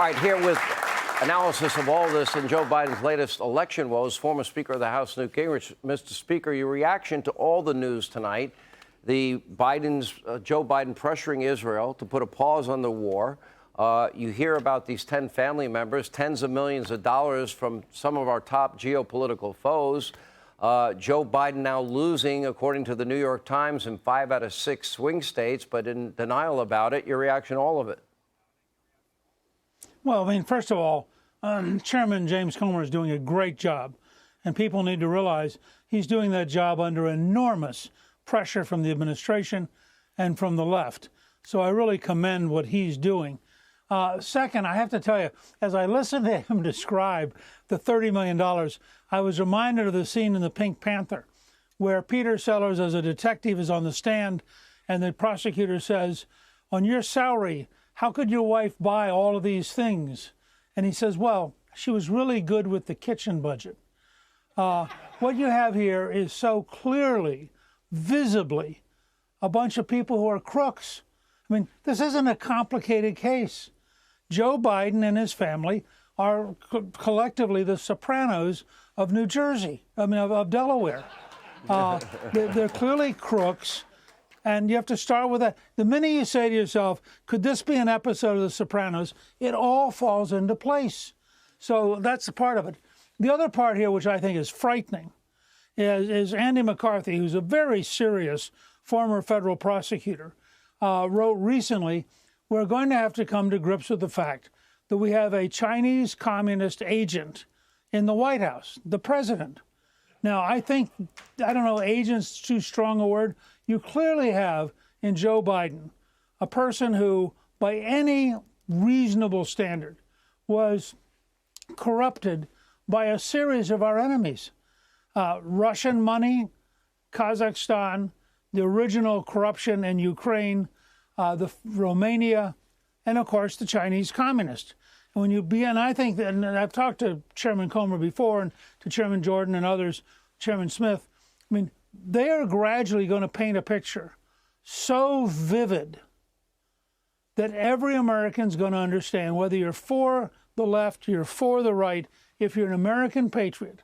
right, here with analysis of all this and Joe Biden's latest election woes, former Speaker of the House, Newt Gingrich. Mr. Speaker, your reaction to all the news tonight, Joe Biden pressuring Israel to put a pause on the war. You hear about these 10 family members, tens of millions of dollars from some of our top geopolitical foes. Joe Biden now losing, according to the New York Times, in 5 out of 6 swing states, but in denial about it. Your reaction to all of it? Well, I mean, first of all, Chairman James Comer is doing a great job, and people need to realize he's doing that job under enormous pressure from the administration and from the left. So I really commend what he's doing. Second, I have to tell you, as I listened to him describe the $30 million, I was reminded of the scene in The Pink Panther, where Peter Sellers, as a detective, is on the stand, and the prosecutor says, "On your salary, how could your wife buy all of these things?" And he says, "Well, she was really good with the kitchen budget." What you have here is so clearly, visibly, a bunch of people who are crooks. I mean, this isn't a complicated case. Joe Biden and his family are collectively the Sopranos of New Jersey, of Delaware. They're clearly crooks, and you have to start with that. The minute you say to yourself, could this be an episode of The Sopranos, it all falls into place. So that's the part of it. The other part here, which I think is frightening, is Andy McCarthy, who's a very serious former federal prosecutor, wrote recently, "We're going to have to come to grips with the fact that we have a Chinese communist agent in the White House, the president." Now, I don't know, agent's too strong a word. You clearly have in Joe Biden a person who, by any reasonable standard, was corrupted by a series of our enemies. Russian money, Kazakhstan, the original corruption in Ukraine, Romania, and of course the Chinese communist. And I think that, and I've talked to Chairman Comer before, and to Chairman Jordan and others, Chairman Smith. I mean, they are gradually going to paint a picture so vivid that every American's going to understand, whether you're for the left, you're for the right, if you're an American patriot,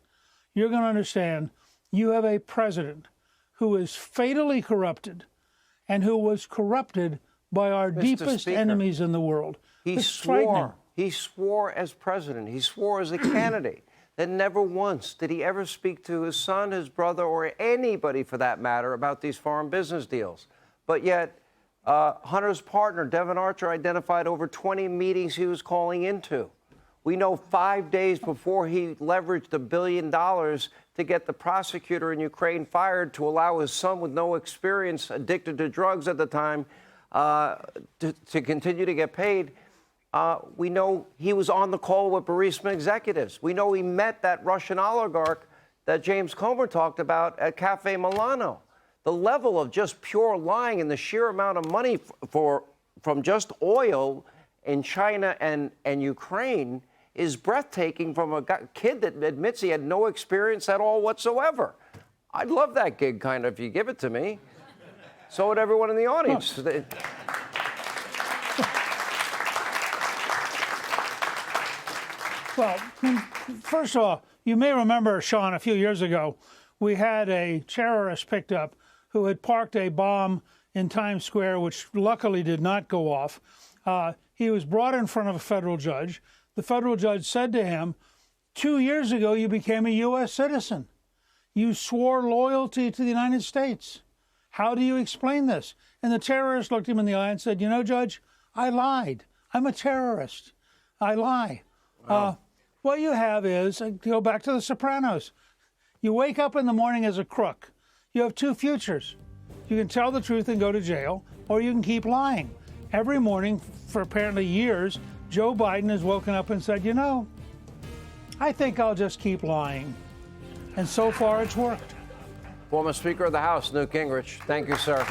you're going to understand you have a president who is fatally corrupted and who was corrupted by our deepest enemies in the world. He swore as president. He swore as a candidate that never once did he ever speak to his son, his brother, or anybody for that matter about these foreign business deals. But yet, Hunter's partner, Devon Archer, identified over 20 meetings he was calling into. We know 5 days before he leveraged $1 billion to get the prosecutor in Ukraine fired to allow his son with no experience, addicted to drugs at the time, to continue to get paid. We know he was on the call with Burisma executives. We know he met that Russian oligarch that James Comer talked about at Cafe Milano. The level of just pure lying and the sheer amount of money from just oil in China and Ukraine is breathtaking from a kid that admits he had no experience at all whatsoever. I'd love that gig, kind of, if you give it to me. So would everyone in the audience. Well, first of all, you may remember, Sean, a few years ago, we had a terrorist picked up who had parked a bomb in Times Square, which luckily did not go off. He was brought in front of a federal judge. The federal judge said to him, 2 years ago, you became a U.S. citizen. You swore loyalty to the United States. How do you explain this? And the terrorist looked him in the eye and said, "You know, Judge, I lied. I'm a terrorist. I lie." Wow. What you have is, go back to The Sopranos. You wake up in the morning as a crook. You have two futures. You can tell the truth and go to jail, or you can keep lying. Every morning, for apparently years, Joe Biden has woken up and said, "You know, I think I'll just keep lying." And so far, it's worked. Former Speaker of the House, Newt Gingrich. Thank you, sir.